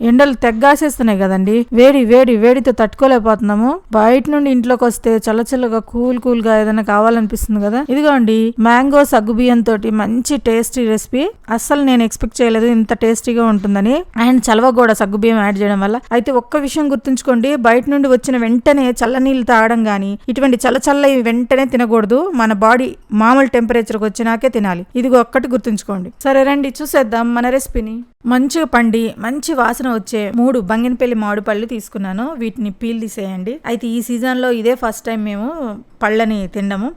ఎండలు తెగ్గాసేస్తున్నాయి కదండి, వేడితో తట్టుకోలేకపోతున్నాము. బయట నుండి ఇంట్లోకి వస్తే చల్లగా కూల్ గా ఏదైనా కావాలనిపిస్తుంది కదా. ఇదిగోండి మ్యాంగో సగ్గుబియ్యం తోటి మంచి టేస్టీ రెసిపీ. అస్సలు నేను ఎక్స్పెక్ట్ చేయలేదు ఇంత టేస్టీగా ఉంటుందని. అండ్ చలవ కూడా సగ్గుబియ్యం యాడ్ చేయడం వల్ల. అయితే ఒక్క విషయం గుర్తుంచుకోండి, బయట నుండి వచ్చిన వెంటనే చల్ల నీళ్ళు తాగడం గానీ ఇటువంటి చల్ల వెంటనే తినకూడదు. మన బాడీ మామూలు టెంపరేచర్కి వచ్చినాకే తినాలి. ఇది ఒక్కటి గుర్తుంచుకోండి. సరే రండి చూసేద్దాం మన రెసిపీని. మంచిగా పండి మంచి వాసన వచ్చే 3 బంగినపల్లి మామిడి పళ్ళు తీసుకున్నాను. వీటిని పీల్ తీసేయండి. అయితే ఈ సీజన్లో ఇదే ఫస్ట్ టైం మేము పళ్ళని తినడము.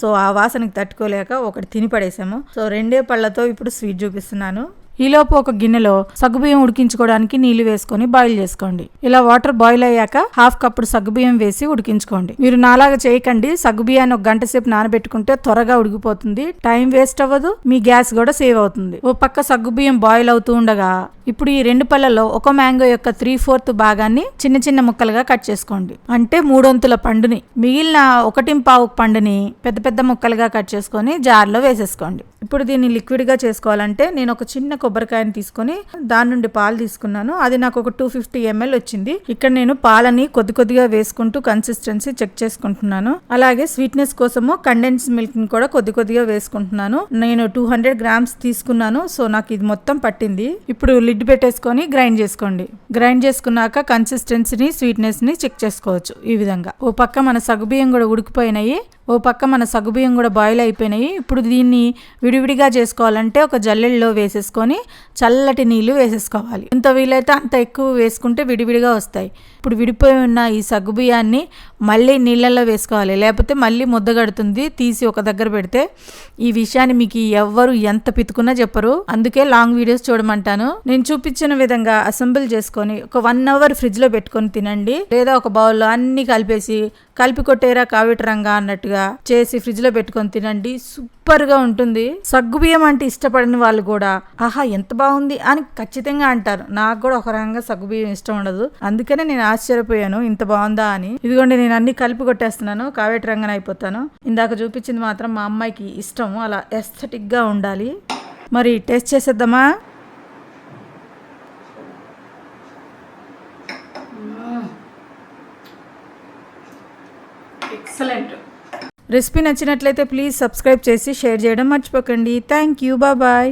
సో ఆ వాసనకి తట్టుకోలేక ఒకటి తిని పడేసాము. సో 2 పళ్ళతో ఇప్పుడు స్వీట్ చూపిస్తున్నాను. ఈలోపు ఒక గిన్నెలో సగ్గుబియ్యం ఉడికించుకోవడానికి నీళ్లు వేసుకొని బాయిల్ చేసుకోండి. ఇలా వాటర్ బాయిల్ అయ్యాక 1/2 కప్పు సగ్గుబియ్యం వేసి ఉడికించుకోండి. మీరు నాలాగా చేయకండి. సగ్గుబియ్యాన్ని 1 గంట సేపు నానబెట్టుకుంటే త్వరగా ఉడికిపోతుంది, టైం వేస్ట్ అవ్వదు, మీ గ్యాస్ కూడా సేవ్ అవుతుంది. ఓ పక్క సగ్గుబియ్యం బాయిల్ అవుతూ ఉండగా ఇప్పుడు ఈ 2 పళ్ళలో ఒక మ్యాంగో యొక్క 3/4 భాగాన్ని చిన్న ముక్కలుగా కట్ చేసుకోండి. అంటే 3 వంతుల పండుని, మిగిలిన 1/4 పండుని పెద్ద ముక్కలుగా కట్ చేసుకొని జార్లో వేసేసుకోండి. ఇప్పుడు దీన్ని లిక్విడ్ గా చేసుకోవాలంటే నేను ఒక చిన్న కొబ్బరికాయని తీసుకొని దాని నుండి పాలు తీసుకున్నాను. అది నాకు ఒక 250 ml వచ్చింది. ఇక్కడ నేను పాలని కొద్దిగా వేసుకుంటూ కన్సిస్టెన్సీ చెక్ చేసుకుంటున్నాను. అలాగే స్వీట్నెస్ కోసము కండెన్స్ మిల్క్ ని కూడా కొద్దిగా వేసుకుంటున్నాను. నేను 200 grams తీసుకున్నాను. సో నాకు ఇది మొత్తం పట్టింది. ఇప్పుడు లిడ్ పెట్టేసుకొని గ్రైండ్ చేసుకోండి. గ్రైండ్ చేసుకున్నాక కన్సిస్టెన్సీని స్వీట్నెస్ ని చెక్ చేసుకోవచ్చు ఈ విధంగా. ఓ పక్క మన సగ్గుబియ్యం కూడా ఉడికిపోయినాయి, ఓ పక్క మన సగ్గుబియ్యం కూడా బాయిల్ అయిపోయినాయి. ఇప్పుడు దీన్ని విడివిడిగా చేసుకోవాలంటే ఒక జల్లెడలో వేసేసుకొని చల్లటి నీళ్లు వేసేసుకోవాలి. ఎంత వీలైతే అంత ఎక్కువ వేసుకుంటే విడివిడిగా వస్తాయి. ఇప్పుడు విడిపోయి ఉన్న ఈ సగ్గుబియ్యాన్ని మళ్ళీ నీళ్ళల్లో వేసుకోవాలి, లేకపోతే మళ్ళీ ముద్దగడుతుంది. తీసి ఒక దగ్గర పెడితే ఈ విషయాన్ని మీకు ఎవ్వరు ఎంత పితుకున్నా చెప్పరు. అందుకే లాంగ్ వీడియోస్ చూడమంటాను. నేను చూపించిన విధంగా అసెంబుల్ చేసుకొని ఒక 1 hour ఫ్రిడ్జ్ లో పెట్టుకొని తినండి. లేదా ఒక బౌల్లో అన్ని కలిపి కొట్టేరా కావిటి రంగా అన్నట్టుగా చేసి ఫ్రిడ్జ్ లో పెట్టుకొని తినండి. సూపర్ గా ఉంటుంది. సగ్గుబియ్యం అంటే ఇష్టపడని వాళ్ళు కూడా ఆహా ఎంత బాగుంది అని ఖచ్చితంగా అంటారు. నాకు కూడా ఒక రకంగా సగ్గుబియ్యం ఇష్టం ఉండదు, అందుకనే నేను ఆశ్చర్యపోయాను ఇంత బాగుందా అని. ఇదిగోండి నేను అన్ని కలిపి కొట్టేస్తున్నాను, కావేటి రంగన అయిపోతాను. ఇందాక చూపించింది మాత్రం మా అమ్మాయికి ఇష్టము, అలా ఎస్థెటిక్ గా ఉండాలి. మరి టేస్ట్ చేసేద్దామా? ఎక్సలెంట్. రెసిపీ నచ్చినట్లయితే ప్లీజ్ సబ్స్క్రైబ్ చేసి షేర్ చేయడం మర్చిపోకండి. Thank you, bye.